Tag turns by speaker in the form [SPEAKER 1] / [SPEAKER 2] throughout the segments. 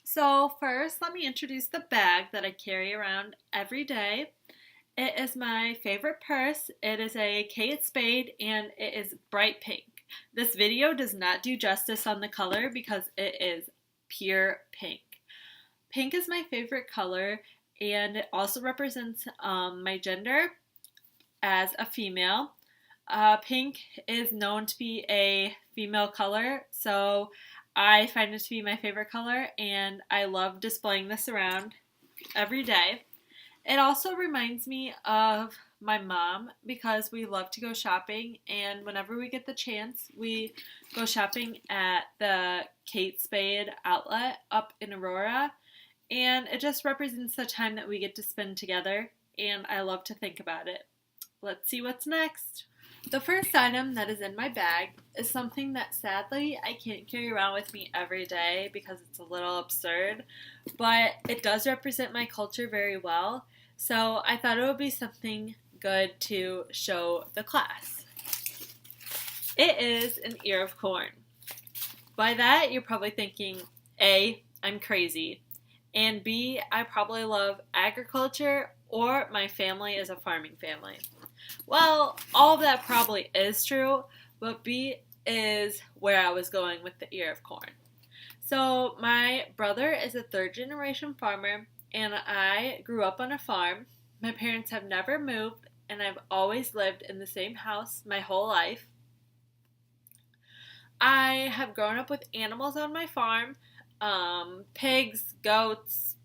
[SPEAKER 1] So, first, let me introduce the bag that I carry around every day. It is my favorite purse. It is a Kate Spade and it is bright pink. This video does not do justice on the color because it is pure pink. Pink is my favorite color and it also represents my gender as a female. Pink is known to be a female color, so I find it to be my favorite color and I love displaying this around every day. It also reminds me of my mom because we love to go shopping, and whenever we get the chance, we go shopping at the Kate Spade outlet up in Aurora, and it just represents the time that we get to spend together, and I love to think about it. Let's see what's next. The first item that is in my bag is something that sadly I can't carry around with me every day because it's a little absurd, but it does represent my culture very well. So I thought it would be something good to show the class. It is an ear of corn. By that, you're probably thinking A, I'm crazy, and B, I probably love agriculture or my family is a farming family. Well, all of that probably is true, but B is where I was going with the ear of corn. So, my brother is a third generation farmer, and I grew up on a farm. My parents have never moved, and I've always lived in the same house my whole life. I have grown up with animals on my farm, pigs, goats,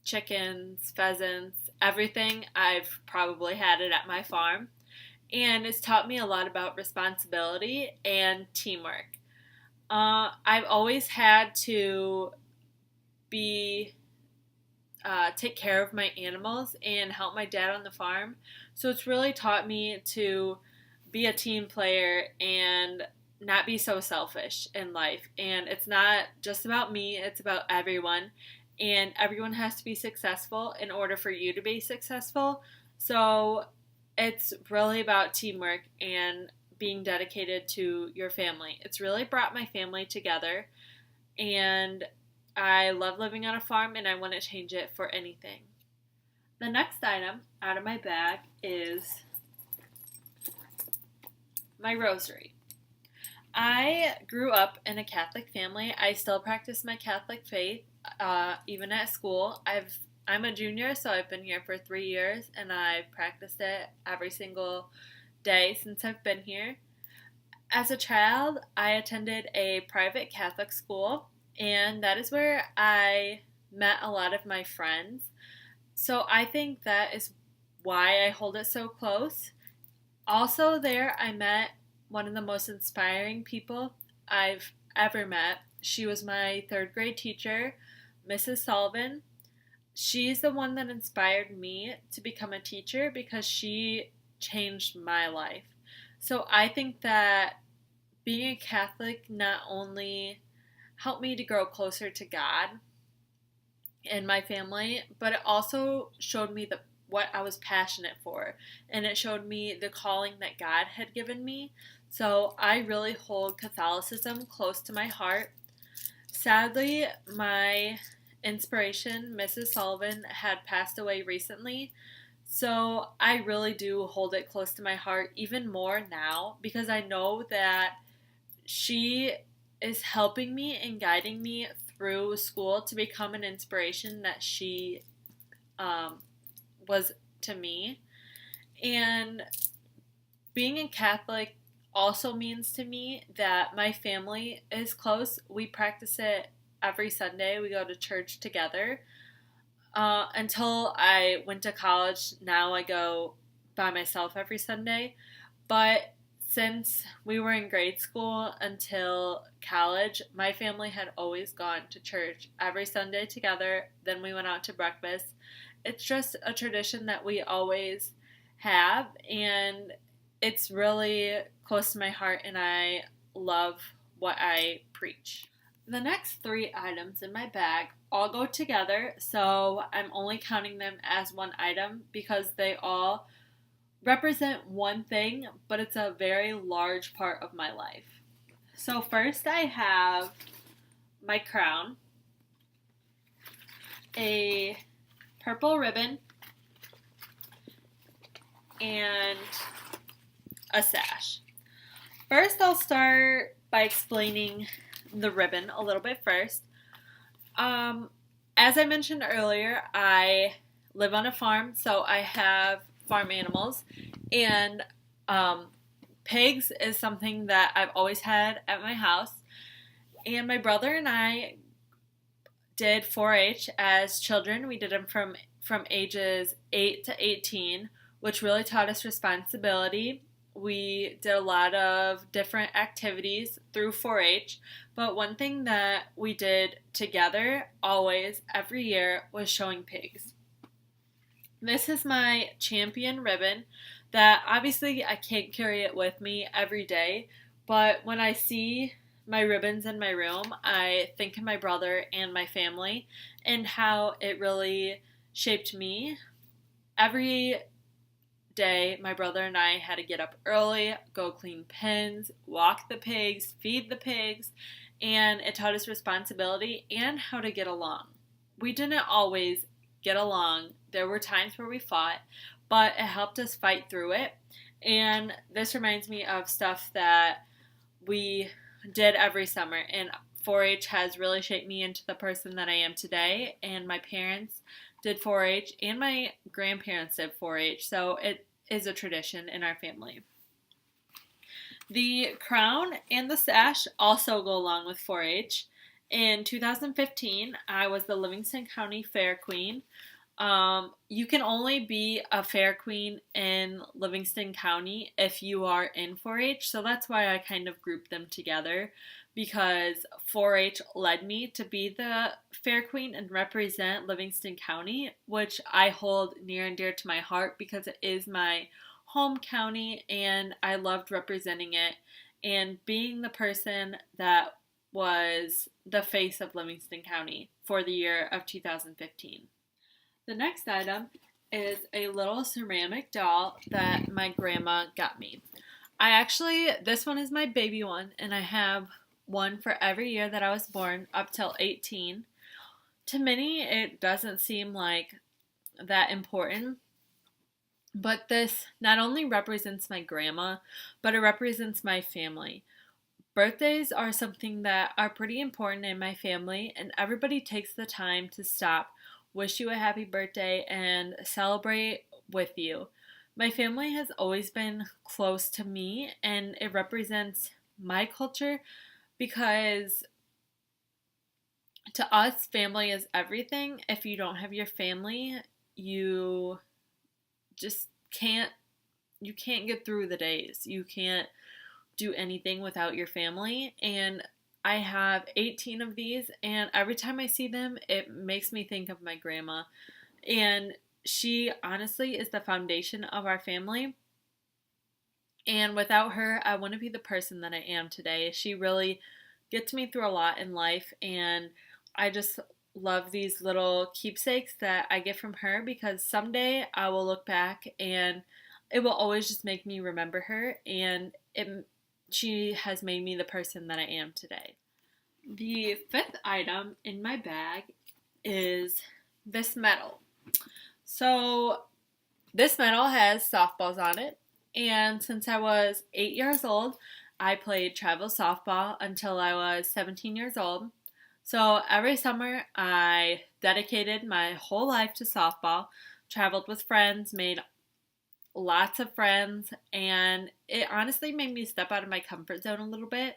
[SPEAKER 1] chickens, pheasants, everything. I've probably had it at my farm. And it's taught me a lot about responsibility and teamwork. I've always had to be take care of my animals and help my dad on the farm. So it's really taught me to be a team player and not be so selfish in life. And it's not just about me, it's about everyone. And everyone has to be successful in order for you to be successful. So it's really about teamwork and being dedicated to your family. It's really brought my family together. And I love living on a farm and I wouldn't change it for anything. The next item out of my bag is my rosary. I grew up in a Catholic family. I still practice my Catholic faith, even at school. I'm a junior, so I've been here for 3 years, and I've practiced it every single day since I've been here. As a child, I attended a private Catholic school, and that is where I met a lot of my friends. So I think that is why I hold it so close. Also, there I met one of the most inspiring people I've ever met. She was my third grade teacher, Mrs. Sullivan. She's the one that inspired me to become a teacher because she changed my life. So I think that being a Catholic not only helped me to grow closer to God and my family, but it also showed me what I was passionate for, and it showed me the calling that God had given me. So I really hold Catholicism close to my heart. Sadly, my inspiration, Mrs. Sullivan, had passed away recently. So I really do hold it close to my heart even more now because I know that she is helping me and guiding me through school to become an inspiration that she um, was to me. And being a Catholic also means to me that my family is close. We practice it every Sunday. We go to church together. Until I went to college, now I go by myself every Sunday. But since we were in grade school until college, my family had always gone to church every Sunday together. Then we went out to breakfast. It's just a tradition that we always have, and it's really close to my heart, and I love what I preach. The next three items in my bag all go together, so I'm only counting them as one item because they all represent one thing, but it's a very large part of my life. So, first, I have my crown. a purple ribbon, and a sash. First, I'll start by explaining the ribbon a little bit first. As I mentioned earlier, I live on a farm, so I have farm animals, and pigs is something that I've always had at my house. And my brother and I did 4-H as children. We did them from ages 8 to 18, which really taught us responsibility. We did a lot of different activities through 4-H, but one thing that we did together always, every year, was showing pigs. This is my champion ribbon that obviously I can't carry it with me every day, but when I see my ribbons in my room, I think of my brother and my family and how it really shaped me. Every day, my brother and I had to get up early, go clean pens, walk the pigs, feed the pigs, and it taught us responsibility and how to get along. We didn't always get along. There were times where we fought, but it helped us fight through it. And this reminds me of stuff that we did every summer, and 4-H has really shaped me into the person that I am today. And my parents did 4-H and my grandparents did 4-H, so it is a tradition in our family. The crown and the sash also go along with 4-H. In 2015, I was the Livingston County Fair Queen. You can only be a fair queen in Livingston County if you are in 4-H, so that's why I kind of grouped them together, because 4-H led me to be the fair queen and represent Livingston County, which I hold near and dear to my heart because it is my home county and I loved representing it and being the person that was the face of Livingston County for the year of 2015. The next item is a little ceramic doll that my grandma got me. This one is my baby one, and I have one for every year that I was born up till 18. To many, it doesn't seem like that important, but this not only represents my grandma, but it represents my family. Birthdays are something that are pretty important in my family, and everybody takes the time to stop, wish you a happy birthday, and celebrate with you. My family has always been close to me, and it represents my culture because to us, family is everything. If you don't have your family, you just you can't get through the days. You can't do anything without your family, and I have 18 of these, and every time I see them, it makes me think of my grandma. And she honestly is the foundation of our family. And without her, I wouldn't be the person that I am today. She really gets me through a lot in life, and I just love these little keepsakes that I get from her because someday I will look back and it will always just make me remember her, and she has made me the person that I am today. The fifth item in my bag is this medal. So this medal has softballs on it, and since I was 8 years old, I played travel softball until I was 17 years old. So every summer I dedicated my whole life to softball, traveled with friends, made lots of friends, and it honestly made me step out of my comfort zone a little bit.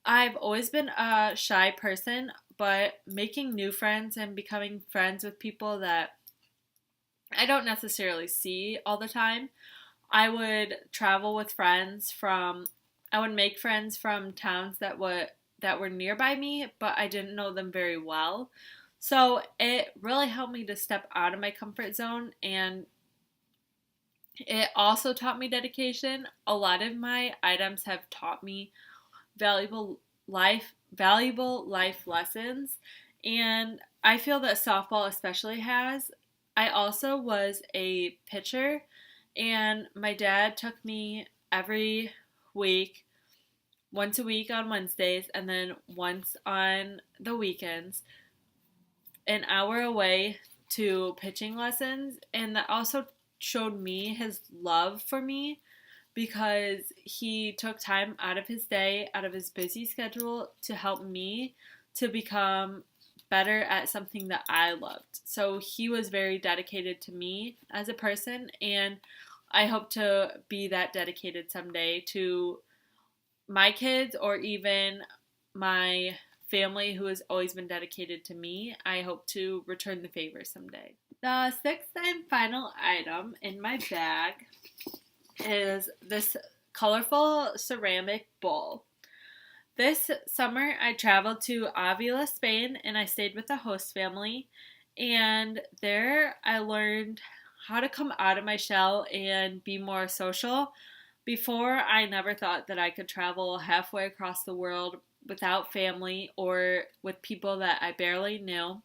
[SPEAKER 1] I've always been a shy person, but making new friends and becoming friends with people that I don't necessarily see all the time. I would travel with I would make friends from towns that were nearby me, but I didn't know them very well. So it really helped me to step out of my comfort zone, and it also taught me dedication. A lot of my items have taught me valuable life lessons, and I feel that softball especially has. I also was a pitcher, and my dad took me every week, once a week on Wednesdays and then once on the weekends, an hour away to pitching lessons, and that also showed me his love for me because he took time out of his day, out of his busy schedule to help me to become better at something that I loved. So he was very dedicated to me as a person, and I hope to be that dedicated someday to my kids or even my family who has always been dedicated to me. I hope to return the favor someday. The sixth and final item in my bag is this colorful ceramic bowl. This summer, I traveled to Avila, Spain, and I stayed with a host family. And there, I learned how to come out of my shell and be more social. Before, I never thought that I could travel halfway across the world without family or with people that I barely knew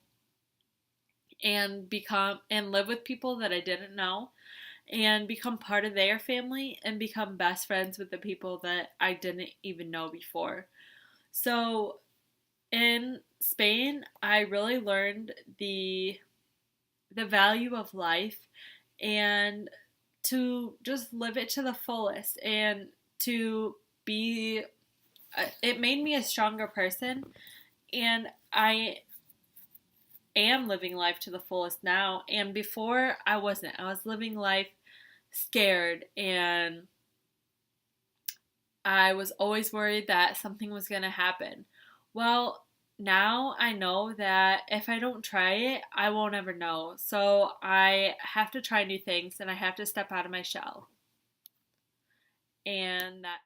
[SPEAKER 1] and become and live with people that I didn't know and become part of their family and become best friends with the people that I didn't even know before. So in Spain, I really learned the value of life and to just live it to the fullest and to be it made me a stronger person, and I am living life to the fullest now, and before I wasn't. I was living life scared, and I was always worried that something was going to happen. Well, now I know that if I don't try it, I won't ever know. So I have to try new things and I have to step out of my shell. And that